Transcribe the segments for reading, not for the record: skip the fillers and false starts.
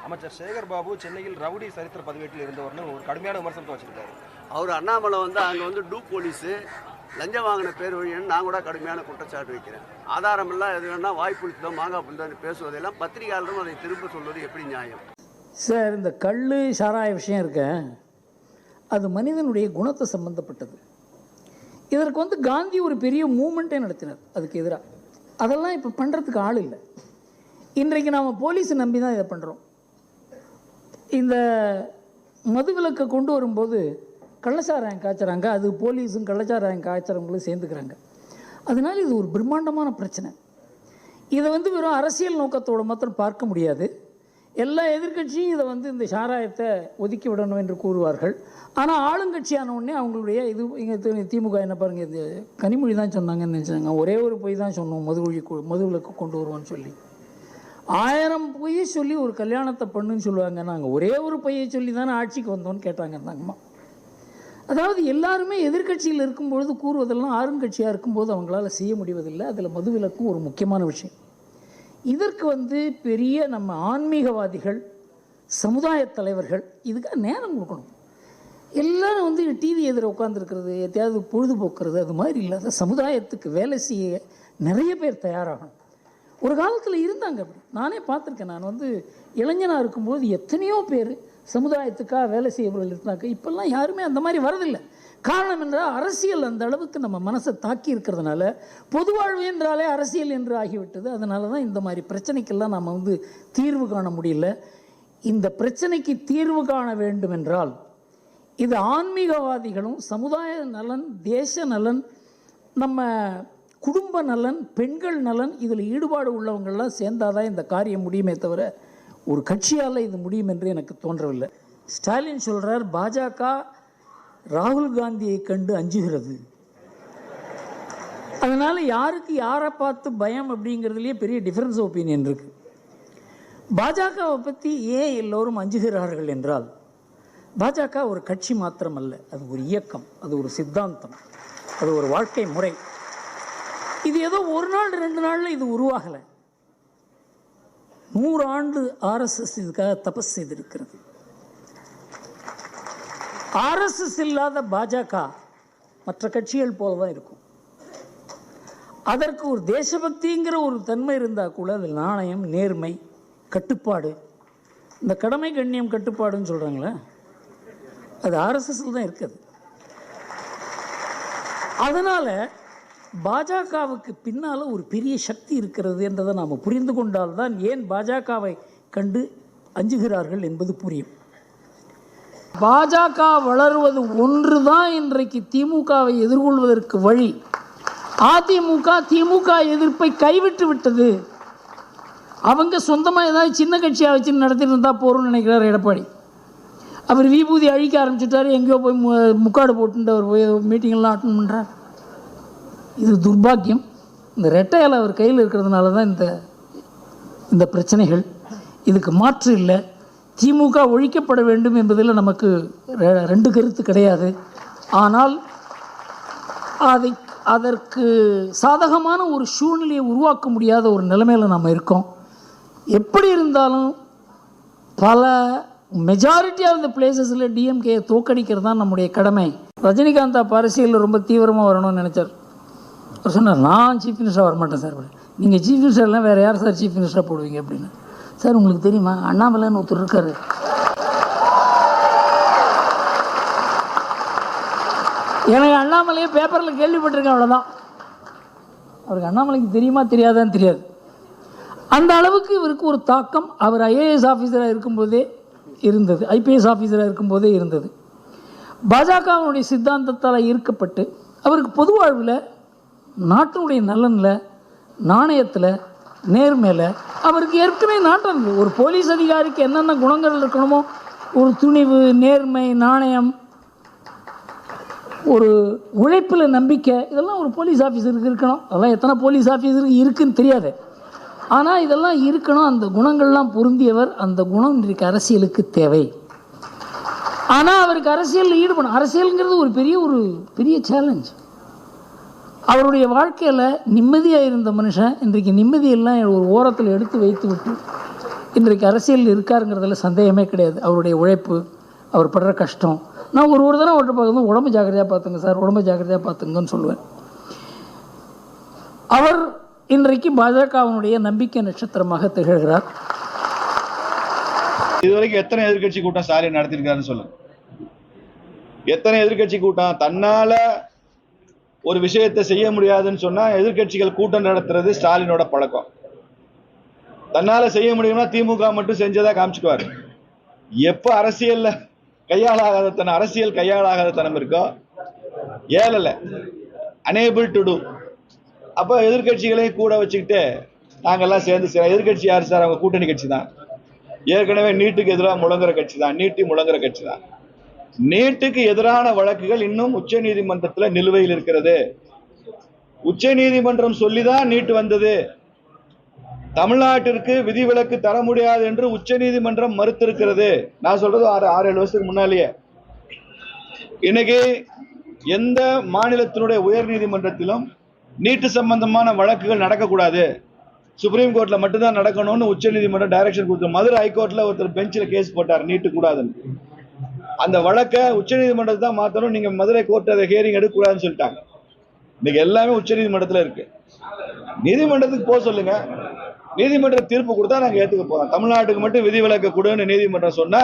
அமைச்சர் சேகர் பாபு சென்னையில் ரவுடி சரித்திர பதிவேட்டில் இருந்தவர்னு ஒரு கடுமையான விமர்சனத்தை வச்சிருக்காரு. அவர் அண்ணாமலை அங்கே டூ போலீஸு லஞ்சம் வாங்கின பேர் வழின்னு நான் கூட கடுமையான குற்றச்சாட்டு வைக்கிறேன். ஆதாரமெல்லாம் எது வேணால் வாய்ப்புளித்தோ மாங்காய் புளித்தோன்னு பேசுவதெல்லாம் பத்திரிகையாளரும் அதை திரும்ப சொல்வது எப்படி நியாயம்? சார், இந்த கல் சாராய விஷயம் இருக்க அது மனிதனுடைய குணத்தை சம்பந்தப்பட்டது. இதற்கு காந்தி ஒரு பெரிய மூமெண்ட்டே நடத்தினார் அதுக்கு எதிராக. அதெல்லாம் இப்போ பண்ணுறதுக்கு ஆள் இல்லை. இன்றைக்கு நாம் போலீஸை நம்பி தான் இதை பண்ணுறோம். இந்த மதுவிலக்கை கொண்டு வரும்போது கள்ளச்சாராயம் காய்ச்சறாங்க, அது போலீஸும் கள்ளச்சாராயம் காய்ச்சறவங்களும் சேர்ந்துக்கிறாங்க. அதனால் இது ஒரு பிரம்மாண்டமான பிரச்சனை. இதை வெறும் அரசியல் நோக்கத்தோடு மாத்திரம் பார்க்க முடியாது. எல்லா எதிர்கட்சியும் இதை இந்த சாராயத்தை ஒதுக்கி விடணும் என்று கூறுவார்கள். ஆனால் ஆளுங்கட்சியான உடனே அவங்களுடைய இது இங்கே திமுக என்ன பாருங்கள், இது கனிமொழி தான் சொன்னாங்கன்னு நினச்சாங்க. ஒரே ஒரு பொய் தான் சொன்னோம், மதுவிலக்கு கொண்டு வருவோன்னு சொல்லி. 1000 பொய்யை சொல்லி ஒரு கல்யாணத்தை பண்ணுன்னு சொல்லுவாங்க. நாங்கள் ஒரே ஒரு பொய்யை சொல்லி தானே ஆட்சிக்கு வந்தோன்னு கேட்டாங்க தாங்கம்மா. அதாவது எல்லாருமே எதிர்கட்சியில் இருக்கும்பொழுது கூறுவதெல்லாம் ஆளுங்கட்சியாக இருக்கும்போது அவங்களால செய்ய முடிவதில்லை. அதில் மதுவிலக்கும் ஒரு முக்கியமான விஷயம். இதற்கு பெரிய நம்ம ஆன்மீகவாதிகள், சமுதாய தலைவர்கள் இதுக்காக நேரம் கொடுக்கணும். எல்லோரும் டிவி எதிர உட்காந்துருக்கிறது, எத்தையாவது பொழுதுபோக்குறது, அது மாதிரி இல்லாத சமுதாயத்துக்கு வேலை செய்ய நிறைய பேர் தயாராகணும். ஒரு காலத்தில் இருந்தாங்க அப்படி, நானே பார்த்துருக்கேன். நான் இளைஞனாக இருக்கும்போது எத்தனையோ பேர் சமுதாயத்துக்காக வேலை செய்யவர்கள் இருந்தாங்க. இப்போல்லாம் யாருமே அந்த மாதிரி வரதில்லை. காரணம் என்றால் அரசியல் அந்த அளவுக்கு நம்ம மனசை தாக்கி இருக்கிறதுனால பொது வாழ்வு என்றாலே அரசியல் என்று ஆகிவிட்டது. அதனால தான் இந்த மாதிரி பிரச்சனைக்கெல்லாம் நம்ம தீர்வு காண முடியல. இந்த பிரச்சனைக்கு தீர்வு காண வேண்டும் என்றால் இது ஆன்மீகவாதிகளும் சமுதாய நலன், தேச நலன், நம்ம குடும்ப நலன், பெண்கள் நலன், இதில் ஈடுபாடு உள்ளவங்கள்லாம் சேர்ந்தாதான் இந்த காரியம் முடியுமே தவிர ஒரு கட்சியால் இது முடியும் என்று எனக்கு தோன்றவில்லை. ஸ்டாலின் சொல்கிறார், பாஜக ராகுல் காந்தியை கண்டு அஞ்சுகிறது. அதனால் யாருக்கு யாரை பார்த்து பயம் அப்படிங்கிறதுலேயே பெரிய டிஃப்ரென்ஸ் ஒப்பீனியன் இருக்குது. பாஜகவை பற்றி ஏன் எல்லோரும் அஞ்சுகிறார்கள் என்றால், பாஜக ஒரு கட்சி மாத்திரமல்ல, அது ஒரு இயக்கம், அது ஒரு சித்தாந்தம், அது ஒரு வாழ்க்கை முறை. இது ஏதோ ஒரு நாள் 2 நாளில் இது உருவாகலை. 100 ஆண்டு RSS இதுக்காக தபஸ் செய்திருக்கிறது. RSS இல்லாத பாஜக மற்ற கட்சிகள் போல தான் இருக்கும். அதற்கு ஒரு தேசபக்திங்கிற ஒரு தன்மை இருந்தால் கூட அது நாணயம், நேர்மை, கட்டுப்பாடு, இந்த கடமை கண்ணியம் கட்டுப்பாடுன்னு சொல்கிறாங்களே, அது RSSல தான் இருக்குது. அதனால் பாஜகவுக்கு பின்னால் ஒரு பெரிய சக்தி இருக்கிறது என்றதை நாம் புரிந்து கொண்டால்தான் ஏன் பாஜகவை கண்டு அஞ்சுகிறார்கள் என்பது புரியும். பாஜக வளருவது ஒன்று தான் இன்றைக்கு திமுகவை எதிர்கொள்வதற்கு வழி. அதிமுக திமுக எதிர்ப்பை கைவிட்டு விட்டது. அவங்க சொந்தமாக ஏதாவது சின்ன கட்சியாக வச்சு நடத்திட்டு இருந்தால் போகிறோம்னு நினைக்கிறார் எடப்பாடி. அவர் விபூதி அழிக்க ஆரம்பிச்சுட்டார், எங்கேயோ போய் முக்காடு போட்டுட்டு அவர் போய் மீட்டிங்கெல்லாம் அட்டன் பண்ணுறார். இது துர்பாக்கியம். இந்த ரெட்டையால் அவர் கையில் இருக்கிறதுனால தான் இந்த பிரச்சனைகள். இதுக்கு மாற்று இல்லை. திமுக ஒழிக்கப்பட வேண்டும் என்பதில் நமக்கு 2 கருத்து கிடையாது. ஆனால் அதற்கு சாதகமான ஒரு சூழ்நிலையை உருவாக்க முடியாத ஒரு நிலைமையில் நம்ம இருக்கோம். எப்படி இருந்தாலும் பல மெஜாரிட்டி ஆஃப் த பிளேசஸில் டிஎம்கேயை தோக்கடிக்கிறது தான் நம்முடைய கடமை. ரஜினிகாந்த் அரசியலில் ரொம்ப தீவிரமாக வரணும்னு நினச்சார். அவர் சொன்னார், நான் சீஃப் மினிஸ்டராக வரமாட்டேன் சார். நீங்கள் சீஃப் மினிஸ்டர்லாம் வேறு யார் சார் சீஃப் மினிஸ்டராக போடுவீங்க அப்படின்னு. சார் உங்களுக்கு தெரியுமா, அண்ணாமலைன்னு ஒருத்தர் இருக்காரு, எனக்கு அண்ணாமலையே பேப்பரில் கேள்விப்பட்டிருக்கேன், அவ்வளோதான். அவருக்கு அண்ணாமலைக்கு தெரியுமா தெரியாதான்னு தெரியாது. அந்த அளவுக்கு இவருக்கு ஒரு தாக்கம் அவர் ஐஏஎஸ் ஆஃபீஸராக இருக்கும்போதே இருந்தது, ஐபிஎஸ் ஆஃபீஸராக இருக்கும்போதே இருந்தது. பாஜகவினுடைய சித்தாந்தத்தால் ஈர்க்கப்பட்டு அவருக்கு பொது வாழ்வில், நாட்டினுடைய நலனில், நாணயத்தில், நேர்மையில் அவருக்கு ஏற்கனவே நாட்டம் இருக்குது. ஒரு போலீஸ் அதிகாரிக்கு என்னென்ன குணங்கள் இருக்கணுமோ, ஒரு துணிவு, நேர்மை, நாணயம், ஒரு உழைப்பில் நம்பிக்கை, இதெல்லாம் ஒரு போலீஸ் ஆஃபீஸருக்கு இருக்கணும். அதெல்லாம் எத்தனை போலீஸ் ஆஃபீஸருக்கு இருக்குதுன்னு தெரியாது. ஆனால் இதெல்லாம் இருக்கணும். அந்த குணங்கள்லாம் பொருந்தியவர். அந்த குணம் இன்றைக்கு அரசியலுக்கு தேவை. ஆனால் அவருக்கு அரசியலில் ஈடுபடும். அரசியலுங்கிறது ஒரு பெரிய சேலஞ்ச். அவருடைய வாழ்க்கையில் நிம்மதியாக இருந்த மனுஷன் இன்றைக்கு நிம்மதியெல்லாம் ஒரு ஓரத்தில் எடுத்து வைத்து விட்டு இன்றைக்கு அரசியல் இருக்காருங்கிறதுல சந்தேகமே கிடையாது. அவருடைய உழைப்பு, அவர் படுற கஷ்டம். நான் ஒரு தடவை அவர்கிட்ட பார்க்கும்போது உடம்பு ஜாக்கிரதையாக பார்த்துங்க சார், உடம்பு ஜாக்கிரதையாக பார்த்துங்கன்னு சொல்லுவேன். அவர் இன்றைக்கு பாஜகவினுடைய நம்பிக்கை நட்சத்திரமாக திகழ்கிறார். இதுவரைக்கும் எத்தனை எதிர்கட்சி கூட்டம் ஸ்டாலின் நடத்திருக்காருன்னு சொல்லுங்க. எத்தனை எதிர்கட்சி கூட்டம்? தன்னால ஒரு விஷயத்தை செய்ய முடியாதுன்னு சொன்னா எதிர்கட்சிகள் கூட்டம் நடத்துறது ஸ்டாலினோட பழக்கம். தன்னால செய்ய முடியும்னா திமுக மட்டும் செஞ்சதா காமிச்சுக்குவாரு. எப்ப அரசியல் கையாளாகாத தனம் இருக்கோ, ஏழல அனேபிள் டு டூ, அப்ப எதிர்கட்சிகளையும் கூட வச்சுக்கிட்டு நாங்கெல்லாம் சேர்ந்து எதிர்கட்சி யாரு சார்? அவங்க கூட்டணி கட்சி தான். ஏற்கனவே நீட்டுக்கு எதிராக முழங்குற கட்சி தான், முழங்குற கட்சி தான். நீட்டுக்கு எதிரான வழக்குகள் இன்னும் உச்ச நீதிமன்றத்தில் நிலுவையில் இருக்கிறது. உச்ச நீதிமன்றம் சொல்லிதான் நீட் வந்தது. தமிழ்நாட்டிற்கு விதிவிலக்கு தர முடியாது என்று உச்ச நீதிமன்றம் மறுத்திருக்கிறது. நான் சொல்றது 6-7 வருஷத்துக்கு முன்னாலேயே. இன்னைக்கு எந்த மாநிலத்தினுடைய உயர் நீதிமன்றத்திலும் நீட்டு சம்பந்தமான வழக்குகள் நடக்கக்கூடாது, சுப்ரீம் கோர்ட்ல மட்டும்தான் நடக்கணும்னு உச்ச நீதிமன்றம் டைரக்ஷன் கொடுத்து, மதுரை ஹைகோர்ட்ல ஒருத்தர் பெஞ்சில் கேஸ் போட்டார் நீட்டு கூடாதுன்னு. அந்த வழக்கை உச்ச நீதிமன்றத்தை தான் மாத்தணும், நீங்க மதுரை கோர்ட் அதை ஹியரிங் எடுக்கக்கூடாதுன்னு சொல்லிட்டாங்க. இன்னைக்கு எல்லாமே உச்ச நீதிமன்றத்தில் இருக்கு. நீதிமன்றத்துக்கு போக சொல்லுங்க, நீதிமன்ற தீர்ப்பு கொடுத்தா நாங்க ஏத்துக்க போறோம். தமிழ்நாட்டுக்கு மட்டும் விதிவிலக்கு கொடுன்னு நீதிமன்றம் சொன்னா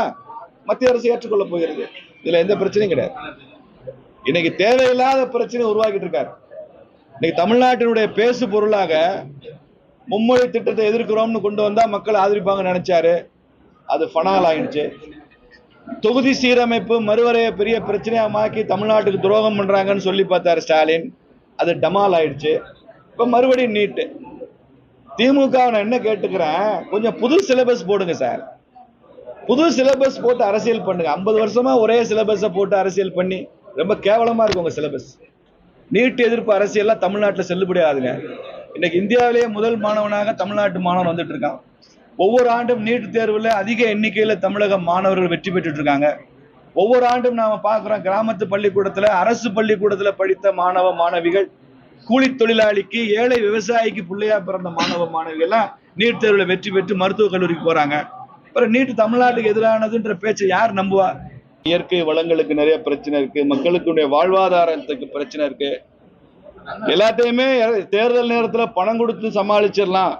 மத்திய அரசு ஏற்றுக்கொள்ள போகிறது. இதுல எந்த பிரச்சனையும் கிடையாது. இன்னைக்கு தேவையில்லாத பிரச்சனை உருவாக்கிட்டு இருக்காரு. இன்னைக்கு தமிழ்நாட்டினுடைய பேசு பொருளாக மும்மொழி திட்டத்தை எதிர்க்கிறோம்னு கொண்டு வந்தா மக்கள் ஆதரிப்பாங்க நினைச்சாரு, அது ஃபனால் ஆயிடுச்சு. தொகுதி சீரமைப்பு மறுவரைய பெரிய பிரச்சனையா மாக்கி தமிழ்நாட்டுக்கு துரோகம் பண்றாங்கன்னு சொல்லி பார்த்தாரு ஸ்டாலின், அது டமால் ஆயிடுச்சு. இப்ப மறுபடியும் நீட்டு. திமுக நான் என்ன கேட்டுக்கிறேன், கொஞ்சம் புது சிலபஸ் போடுங்க சார். புது சிலபஸ் போட்டு அரசியல் பண்ணுங்க. 50 வருஷமா ஒரே சிலபஸை போட்டு அரசியல் பண்ணி ரொம்ப கேவலமா இருக்கு உங்க சிலபஸ். நீட் எதிர்ப்பு அரசியல்லாம் தமிழ்நாட்டில் செல்லுபடி ஆகுதுங்க. இன்னைக்கு இந்தியாவிலேயே முதல் மாணவனாக தமிழ்நாட்டு மாணவன் வந்துட்டு இருக்கான். ஒவ்வொரு ஆண்டும் நீட் தேர்வில் அதிக எண்ணிக்கையில் தமிழக மாணவர்கள் வெற்றி பெற்றுட்டு இருக்காங்க. ஒவ்வொரு ஆண்டும் நாம பார்க்கிறோம், கிராமத்து பள்ளிக்கூடத்துல, அரசு பள்ளிக்கூடத்துல படித்த மாணவ மாணவிகள், கூலி தொழிலாளிக்கு, ஏழை விவசாயிக்கு பிள்ளையா பிறந்த மாணவ மாணவிகள் எல்லாம் நீட் தேர்வில் வெற்றி பெற்று மருத்துவக் கல்லூரிக்கு போறாங்க. அப்புறம் நீட் தமிழ்நாட்டுக்கு எதிரானதுன்ற பேச்சை யார் நம்புவா? இயற்கை வளங்களுக்கு நிறைய பிரச்சனை இருக்கு, மக்களுக்குடைய வாழ்வாதாரத்துக்கு பிரச்சனை இருக்கு. எல்லாத்தையுமே தேர்தல் நேரத்துல பணம் கொடுத்து சமாளிச்சிடலாம்.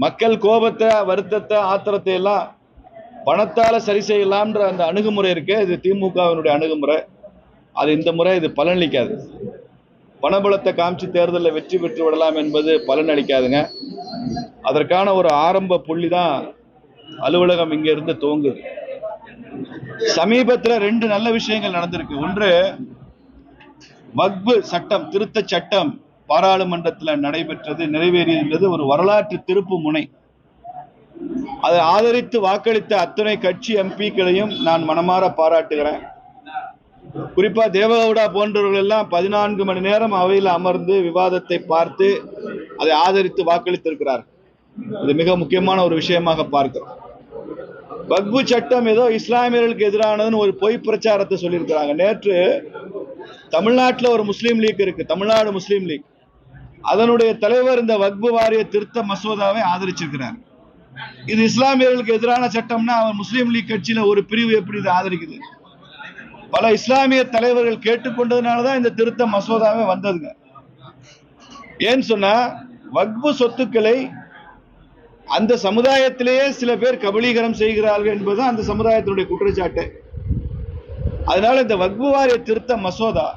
மக்கள் கோபத்தை, வருத்தத்தை, ஆத்திரத்தை எல்லாம் பணத்தால சரி செய்யலாம்ன்ற அந்த அணுகுமுறை இருக்கு. இது திமுகவினுடைய அணுகுமுறை. அது இந்த முறை இது பலனளிக்காது. பணபலத்தை காமிச்சு தேர்தலில் வெற்றி பெற்று விடலாம் என்பது பலனளிக்காதுங்க. அதற்கான ஒரு ஆரம்ப புள்ளி தான் அலுவலகம் இங்க இருந்து துவங்குது. சமீபத்தில் 2 நல்ல விஷயங்கள் நடந்திருக்கு. ஒன்று, வக்ஃபு சட்டம், திருத்த சட்டம் பாராளுமன்றத்தில் நடைபெற்றது, நிறைவேறியது ஒரு வரலாற்று திருப்பு முனை. அதை ஆதரித்து வாக்களித்த அத்தனை கட்சி எம்பிக்களையும் நான் மனமாற பாராட்டுகிறேன். குறிப்பா தேவகவுடா போன்றவர்கள் எல்லாம் 14 மணி நேரம் அவையில் அமர்ந்து விவாதத்தை பார்த்து அதை ஆதரித்து வாக்களித்திருக்கிறார். இது மிக முக்கியமான ஒரு விஷயமாக பார்க்கிறோம். வக்ஃபு சட்டம் ஏதோ இஸ்லாமியர்களுக்கு எதிரானதுன்னு ஒரு பொய் பிரச்சாரத்தை சொல்லியிருக்கிறாங்க. நேற்று தமிழ்நாட்டில் ஒரு முஸ்லீம் லீக் இருக்கு, தமிழ்நாடு முஸ்லீம் லீக். அதனுடைய தலைவர் இந்த வக்ஃபு வாரிய திருத்த மசோதாவை ஆதரிச்சிருக்கிறார். இது இஸ்லாமியர்களுக்கு எதிரான சட்டம்னா அவர் முஸ்லீம் லீக் கட்சியில ஒரு பிரிவு எப்படி இதை ஆதரிக்குது? பல இஸ்லாமிய தலைவர்கள் கேட்டுக்கொண்டதுனாலதான் இந்த திருத்த மசோதாவே வந்ததுங்க. ஏன்னு சொன்னா, வக்ஃபு சொத்துக்களை அந்த சமுதாயத்திலேயே சில பேர் கபலீகரம் செய்கிறார்கள் என்பது அந்த சமுதாயத்தினுடைய குற்றச்சாட்டு. அதனால இந்த வக்ஃபு வாரிய திருத்த மசோதா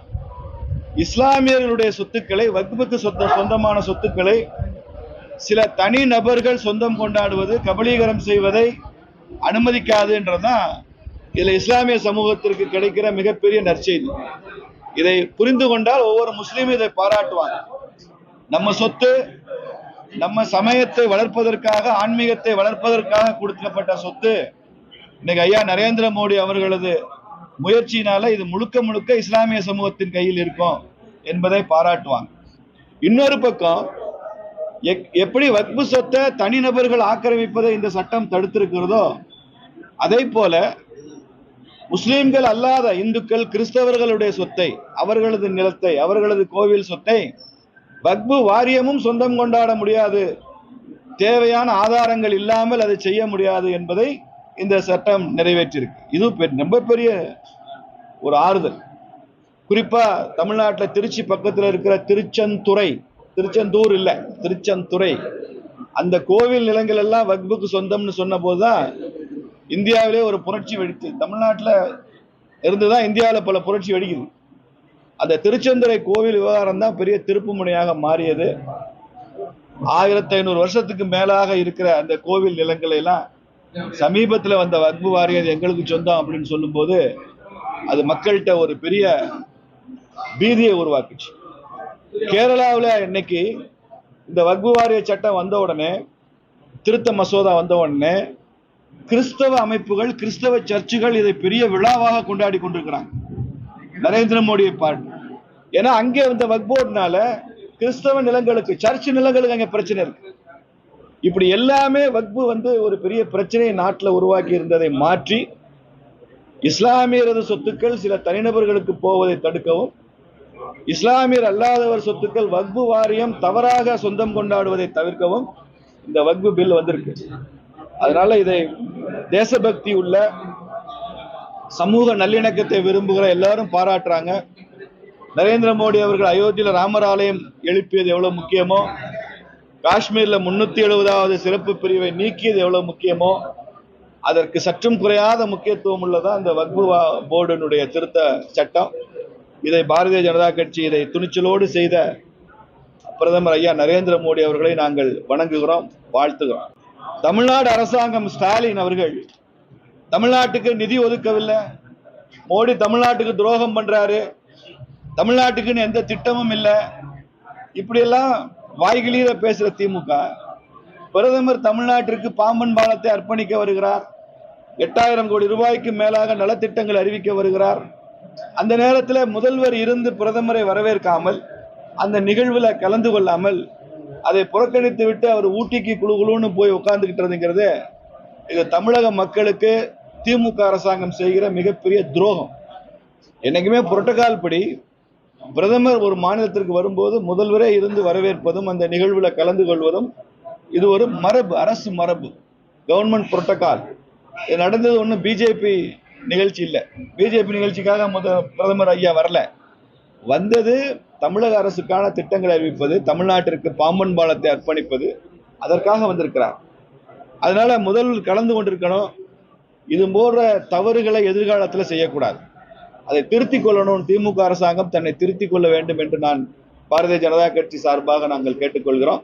இஸ்லாமியர்களுடைய சொத்துக்களை, வக்ஃபுக்கு சொந்தமான சொத்துக்களை சில தனி நபர்கள் சொந்தம் கொண்டாடுவது, கபலீகரம் செய்வதை அனுமதிக்காது என்றதான் இதுல இஸ்லாமிய சமூகத்திற்கு கிடைக்கிற மிகப்பெரிய நற்செய்தி. இதை புரிந்து கொண்டால் ஒவ்வொரு முஸ்லீமும் இதை பாராட்டுவாங்க. நம்ம சொத்து, நம்ம சமயத்தை வளர்ப்பதற்காக, ஆன்மீகத்தை வளர்ப்பதற்காக கொடுக்கப்பட்ட சொத்து. இன்னைக்கு ஐயா நரேந்திர மோடி அவர்களது முயற்சியினால இது முழுக்க முழுக்க இஸ்லாமிய சமூகத்தின் கையில் இருக்கும் என்பதை பாராட்டுவாங்க. இன்னொரு பக்கம், எப்படி வக்ஃபு சொத்தை தனிநபர்கள் ஆக்கிரமிப்பதை இந்த சட்டம் தடுத்திருக்கிறதோ, அதே போல முஸ்லிம்கள் அல்லாத இந்துக்கள், கிறிஸ்தவர்களுடைய சொத்தை, அவர்களது நிலத்தை, அவர்களது கோவில் சொத்தை வக்ஃபு வாரியமும் சொந்தம் கொண்டாட முடியாது, தேவையான ஆதாரங்கள் இல்லாமல் அதை செய்ய முடியாது என்பதை இந்த சட்டம் நிறைவேற்றியிருக்கு. இது ரொம்ப பெரிய ஒரு ஆறுதல். குறிப்பா தமிழ்நாட்டில் திருச்சி பக்கத்தில் இருக்கிற திருச்செந்தூர் இல்ல, திருச்செந்துறை, அந்த கோவில் நிலங்கள் எல்லாம் வக்புக்கு சொந்தம்னு சொன்ன போதுதான் இந்தியாவிலே ஒரு புரட்சி வெடித்து, தமிழ்நாட்டில் இருந்துதான் இந்தியாவில் பல புரட்சி வெடிக்குது. அந்த திருச்செந்துறை கோவில் விவகாரம் தான் பெரிய திருப்பு முனையாக மாறியது. 1500 வருஷத்துக்கு மேலாக இருக்கிற அந்த கோவில் நிலங்களை எல்லாம் சமீபத்தில் வந்த வக்பு வாரியம் எங்களுக்கு சொந்தம் அப்படின்னு சொல்லும் போது அது மக்கள்கிட்ட ஒரு பெரிய பீதியை உருவாக்குச்சு. கேரளாவில் இன்னைக்கு இந்த வக்பு வாரிய சட்டம் வந்த உடனே, திருத்த மசோதா வந்த உடனே கிறிஸ்தவ அமைப்புகள், கிறிஸ்தவ சர்ச்சுகள் இதை பெரிய விழாவாக கொண்டாடி கொண்டிருக்கிறாங்க, நரேந்திர மோடியை பாட்டு. ஏன்னா அங்கே வந்த வக்போர்டுனால கிறிஸ்தவ நிலங்களுக்கு, சர்ச் நிலங்களுக்கு அங்கே பிரச்சனை இருக்கு. இப்படி எல்லாமே வக்பு ஒரு பெரிய பிரச்சனையை நாட்டில் உருவாக்கி இருந்ததை மாற்றி இஸ்லாமியரது சொத்துக்கள் சில தனிநபர்களுக்கு போவதை தடுக்கவும், இஸ்லாமியர் அல்லாதவர் சொத்துக்கள் வக்பு வாரியம் தவறாக சொந்தம் கொண்டாடுவதை தவிர்க்கவும் இந்த வக்பு பில் வந்திருக்கு. அதனால இதை தேசபக்தி உள்ள, சமூக நல்லிணக்கத்தை விரும்புகிற எல்லாரும் பாராட்டுறாங்க. நரேந்திர மோடி அவர்கள் அயோத்தியில் ராமர் ஆலயம் எழுப்பியது எவ்வளவு முக்கியமோ, காஷ்மீர்ல 370வது சிறப்பு பிரிவை நீக்கியது எவ்வளவு முக்கியமோ, அதற்கு சற்றும் குறையாத முக்கியத்துவம் உள்ளதா அந்த வக்பு போர்டினுடைய திருத்த சட்டம். இதை பாரதிய ஜனதா கட்சி இதை துணிச்சலோடு செய்த பிரதமர் ஐயா நரேந்திர மோடி அவர்களை நாங்கள் வணங்குகிறோம், வாழ்த்துகிறோம். தமிழ்நாடு அரசாங்கம், ஸ்டாலின் அவர்கள் தமிழ்நாட்டுக்கு நிதி ஒதுக்கவில்லை, மோடி தமிழ்நாட்டுக்கு துரோகம் பண்றாரு, தமிழ்நாட்டுக்குன்னு எந்த திட்டமும் இல்லை, இப்படியெல்லாம் வாய்கிளீர பேசுற திமுக, பிரதமர் தமிழ்நாட்டிற்கு பாம்பன் பாலத்தை அர்ப்பணிக்க வருகிறார், 8000 கோடி ரூபாய்க்கு மேலாக நலத்திட்டங்கள் அறிவிக்க வருகிறார். அந்த நேரத்தில் முதல்வர் இருந்து பிரதமரை வரவேற்காமல், அந்த நிகழ்வில் கலந்து கொள்ளாமல், அதை புறக்கணித்து விட்டு அவர் ஊட்டிக்கு குழுன்னு போய் உட்கார்ந்துக்கிட்டதுங்கிறது இது தமிழக மக்களுக்கு திமுக அரசாங்கம் செய்கிற மிகப்பெரிய துரோகம். என்னைக்குமே புரோட்டோகால் படி பிரதமர் ஒரு மாநிலத்திற்கு வரும்போது முதல்வரே இருந்து வரவேற்பதும் அந்த நிகழ்வில் கலந்து கொள்வதும் இது ஒரு மரபு, அரசு மரபு, கவர்மெண்ட் புரோட்டோகால். இது நடந்தது ஒன்றும் பிஜேபி நிகழ்ச்சி இல்லை. பிஜேபி நிகழ்ச்சிக்காக பிரதமர் ஐயா வரல, வந்தது தமிழக அரசுக்கான திட்டங்களை அறிவிப்பது, தமிழ்நாட்டிற்கு பாம்பன் பாலத்தை அர்ப்பணிப்பது, அதற்காக வந்திருக்கிறார். அதனால முதல்வர் கலந்து கொண்டிருக்கணும். இது போன்ற தவறுகளை எதிர்காலத்தில் செய்யக்கூடாது, அதை திருத்திக் கொள்ளணும். திமுக அரசாங்கம் தன்னை திருத்திக் கொள்ள வேண்டும் என்று நான் பாரதிய ஜனதா கட்சி சார்பாக நாங்கள் கேட்டுக்கொள்கிறோம்.